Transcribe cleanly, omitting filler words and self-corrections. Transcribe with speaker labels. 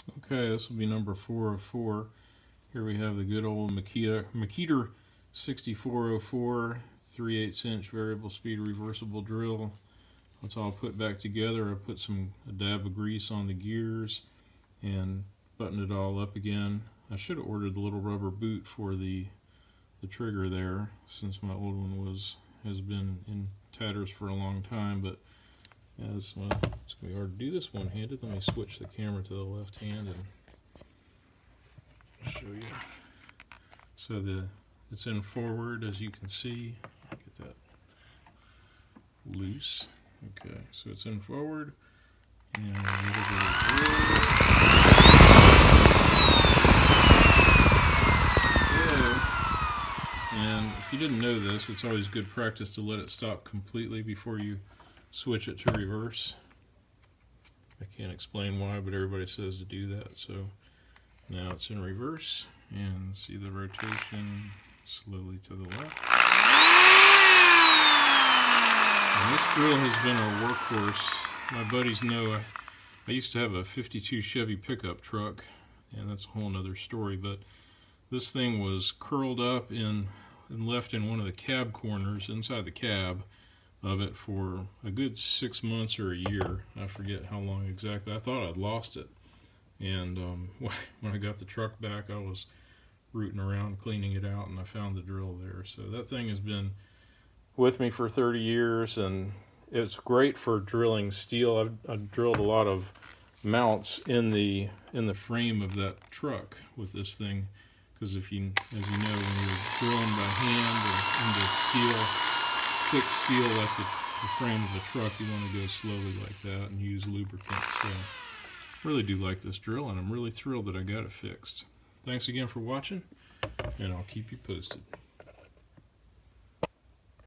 Speaker 1: Okay, this will be number 4 of 4. Here we have the good old Makita 6404 3/8 inch variable speed reversible drill. That's all put back together. I put a dab of grease on the gears and buttoned it all up again. I should have ordered the little rubber boot for the trigger there, since my old one has been in tatters for a long time. But yeah, it's going to be hard to do this one-handed. Let me switch the camera to the left hand and show you. So it's in forward, as you can see. Get that loose. Okay, so it's in forward, and a little bit of and if you didn't know this, it's always good practice to let it stop completely before you switch it to reverse. I can't explain why, but everybody says to do that. So now it's in reverse, and see the rotation slowly to the left. And this drill has been a workhorse. My buddies know I used to have a 52 Chevy pickup truck, and that's a whole nother story, but this thing was curled up and left in one of the cab corners inside the cab of it for a good 6 months or a year. I forget how long exactly. I thought I'd lost it, and when I got the truck back, I was rooting around cleaning it out, and I found the drill there. So that thing has been with me for 30 years, and it's great for drilling steel. I've drilled a lot of mounts in the frame of that truck with this thing, because as you know, when you're drilling by hand or into steel, thick steel like the frame of a truck, you want to go slowly like that and use lubricant. So I really do like this drill, and I'm really thrilled that I got it fixed. Thanks again for watching, and I'll keep you posted.